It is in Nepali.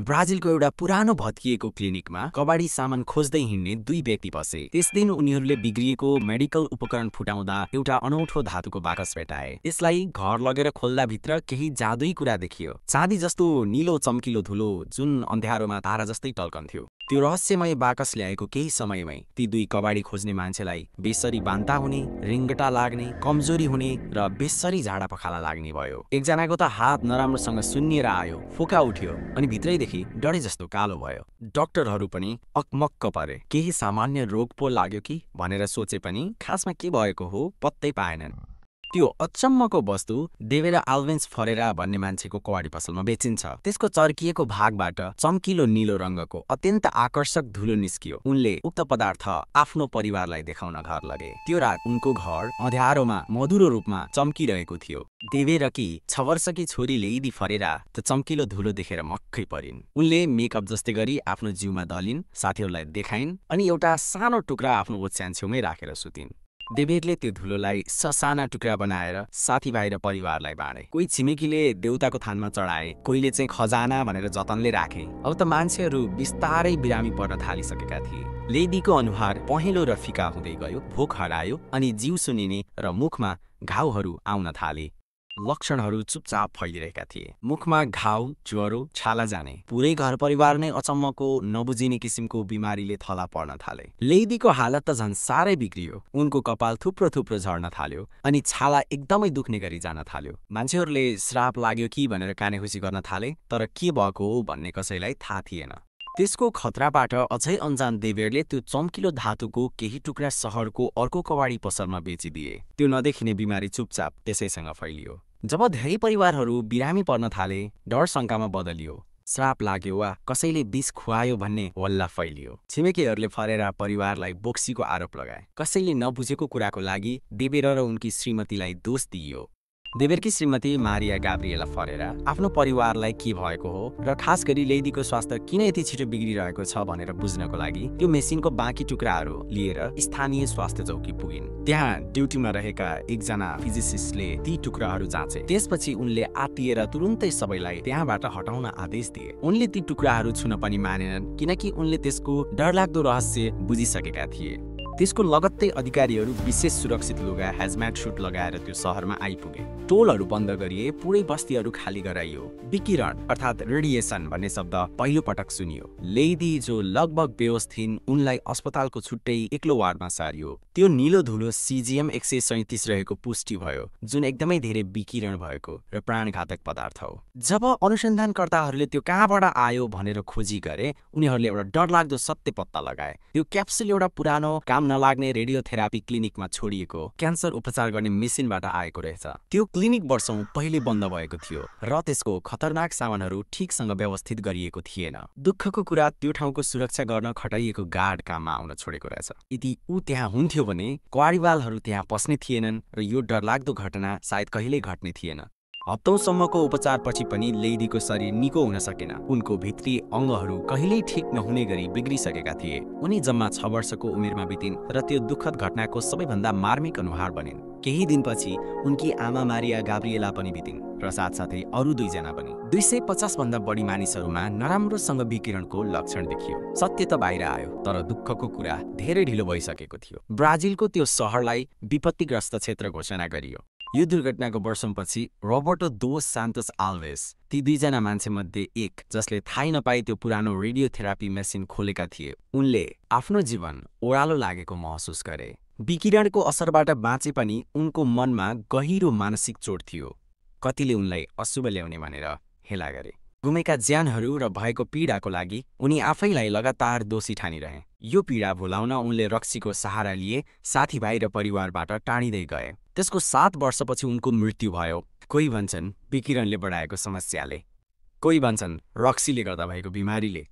ब्राजिलको एउटा पुरानो भत्किएको क्लिनिकमा कबाडी सामान खोज्दै हिँड्ने दुई व्यक्ति बसे। त्यस दिन उनीहरूले बिग्रिएको मेडिकल उपकरण फुटाउँदा एउटा अनौठो धातुको बाकस भेटाए। यसलाई घर लगेर खोल्दा भित्र केही जादुई कुरा देखियो। चाँदी जस्तो नीलो चम्किलो धुलो जुन अन्ध्यारोमा तारा जस्तै टल्कन्थ्यो। त्यो रहस्यमय बाकस ल्याएको केही समयमै ती दुई कबाडी खोज्ने मान्छेलाई बेसरी बान्ता हुने, रिङ्गटा लाग्ने, कमजोरी हुने र बेसरी झाडा पखाला लाग्ने भयो। एकजनाको त हात नराम्रोसँग सुन्निएर आयो, फोका उठ्यो अनि भित्रैदेखि डढे जस्तो कालो भयो। डाक्टरहरू पनि अकमक्क परे। केही सामान्य रोग पो लाग्यो कि भनेर सोचे पनि खासमा के भएको हो पत्तै पाएनन्। त्यो अचम्मको वस्तु देवेरा आल्भेन्स फरेरा भन्ने मान्छेको कबाडी पसलमा बेचिन्छ। त्यसको चर्किएको भागबाट चम्किलो नीलो रङ्गको अत्यन्त आकर्षक धुलो निस्कियो। उनले उक्त पदार्थ आफ्नो परिवारलाई देखाउन घर लगे। त्यो रात उनको घर अँध्यारोमा मधुरो रूपमा चम्किरहेको थियो। देवेरकी 6 वर्षकी छोरी लेइदी फरेरा त चम्किलो धुलो देखेर मक्कै परिन्। उनले मेकअप जस्तै गरी आफ्नो जिउमा दलिन्, साथीहरूलाई देखाइन् अनि एउटा सानो टुक्रा आफ्नो ओछ्यान छेउमै राखेर सुतिन्। देवेरले त्यो धुलोलाई ससाना टुक्रा बनाएर साथीभाइ र परिवारलाई बाँडे। कोही छिमेकीले देउताको थानमा चढाए, कोहीले चाहिँ खजाना भनेर जतनले राखे। अब त मान्छेहरू बिस्तारै बिरामी पर्न थालिसकेका थिए। लेडीको अनुहार पहेँलो र फिका हुँदै गयो, भोक हरायो अनि जिउ सुनिने र मुखमा घाउहरू आउन थाले। लक्षणहरू चुपचाप फैलिरहेका थिए। मुखमा घाउ, ज्वरो, छाला जाने। पुरै घर परिवार नै अचम्मको नबुझिने किसिमको बिमारीले थला पर्न थाले। लेडीको हालत त झन् साह्रै बिग्रियो। उनको कपाल थुप्रो थुप्रो झर्न थाल्यो अनि छाला एकदमै दुख्ने गरी जान थाल्यो। मान्छेहरूले श्राप लाग्यो कि भनेर कानेखुसी गर्न थाले, तर के भएको हो भन्ने कसैलाई थाहा थिएन। त्यसको खतराबाट अझै अनजान देवेरले त्यो चम्किलो धातुको केही टुक्रा शहरको अर्को कबाडी पसलमा बेचिदिए। त्यो नदेखिने बिमारी चुपचाप त्यसैसँग फैलियो। जब धेरै परिवारहरू बिरामी पर्न थाले, डर शङ्कामा बदलियो। श्राप लाग्यो वा कसैले विष खुवायो भन्ने हल्ला फैलियो। छिमेकीहरूले फरेरा परिवारलाई बोक्सीको आरोप लगाए। कसैले नबुझेको कुराको लागि देवेर र उनकी श्रीमतीलाई दोष दिइयो। देवेरकी श्रीमती मारिया गाब्रिएला फरेरा आफ्नो परिवारलाई के भएको हो र खास गरी लेडीको स्वास्थ्य किन यति छिटो बिग्रिरहेको छ भनेर बुझ्नको लागि त्यो मेसिनको बाँकी टुक्राहरू लिएर स्थानीय स्वास्थ्य चौकी पुगिन्। त्यहाँ ड्युटीमा रहेका एकजना फिजिसिस्टले ती टुक्राहरू जाँचे। त्यसपछि उनले आत्तिएर तुरुन्तै सबैलाई त्यहाँबाट हटाउन आदेश दिए। उनले ती टुक्राहरू छुन पनि मानेनन् किनकि उनले त्यसको डरलाग्दो रहस्य बुझिसकेका थिए। त्यसको लगत्तै अधिकारीहरू विशेष सुरक्षित लुगा हेजम्याट सुट लगाएर त्यो शहरमा आइपुगे। टोलहरू बन्द गरिए, पुरै बस्तीहरू खाली गराइयो। विकिरण अर्थात् रेडिएसन भन्ने शब्द पहिलो पटक सुनियो। लेडी जो लगभग बेहोस थिइन् उनलाई अस्पतालको छुट्टै एक्लो वार्डमा सारियो। त्यो नीलो धुलो सिजिएम 137 रहेको पुष्टि भयो, जुन एकदमै धेरै विकिरण भएको र प्राणघातक पदार्थ हो। जब अनुसन्धानकर्ताहरूले त्यो कहाँबाट आयो भनेर खोजी गरे, उनीहरूले एउटा डरलाग्दो सत्य पत्ता लगाए। त्यो क्याप्सुल एउटा पुरानो काम नलाग्ने रेडियोथेरापी क्लिनिकमा छोडिएको क्यान्सर उपचार गर्ने मेसिनबाट आएको रहेछ। त्यो क्लिनिक वर्षौं पहिले बन्द भएको थियो र त्यसको खतरनाक सामानहरू ठिकसँग व्यवस्थित गरिएको थिएन। दुःखको कुरा त्यो ठाउँको सुरक्षा गर्न खटाइएको गार्ड काममा आउन छोडेको रहेछ। यदि ऊ त्यहाँ हुन्थ्यो भने कबाडीवालहरू त्यहाँ पस्ने थिएनन् र यो डरलाग्दो घटना सायद कहिल्यै घट्ने थिएन। हप्तौंसम्मको उपचारपछि पनि लेडीको शरीर निको हुन सकेन। उनको भित्री अङ्गहरू कहिल्यै ठिक नहुने गरी बिग्रिसकेका थिए। उनी जम्मा 6 वर्षको उमेरमा बितिन् र त्यो दुःखद घटनाको सबैभन्दा मार्मिक अनुहार बनिन्। केही दिनपछि उनकी आमा मारिया गाब्रिएला पनि बितिन् र साथसाथै अरू 2 जना पनि। 250 भन्दा बढी मानिसहरूमा नराम्रोसँग विकिरणको लक्षण देखियो। सत्य त बाहिर आयो, तर दुःखको कुरा धेरै ढिलो भइसकेको थियो। ब्राजिलको त्यो शहरलाई विपत्तिग्रस्त क्षेत्र घोषणा गरियो। यो दुर्घटनाको वर्षौंपछि रोबर्टो दोस सान्तोस आल्भेस ती 2 जना मान्छे मध्ये एक जसले थाहै नपाई त्यो पुरानो रेडियोथेरापी मेसिन खोलेका थिए, उनले आफ्नो जीवन ओह्रालो लागेको महसुस गरे। विकिरणको असरबाट बाँचे पनि उनको मनमा गहिरो मानसिक चोट थियो। कतिले उनलाई अशुभ ल्याउने भनेर हेला गरे। गुमेका ज्यानहरू र भएको पीडाको लागि उनी आफैलाई लगातार दोषी ठानिरहे। यो पीडा भुलाउन उनले रक्सीको सहारा लिए, साथीभाइ र परिवारबाट टाढिँदै गए। त्यसको 7 वर्षपछि उनको मृत्यु भयो। कोही भन्छन् विकिरणले बढाएको समस्याले, कोही भन्छन् रक्सीले गर्दा भएको बिमारीले।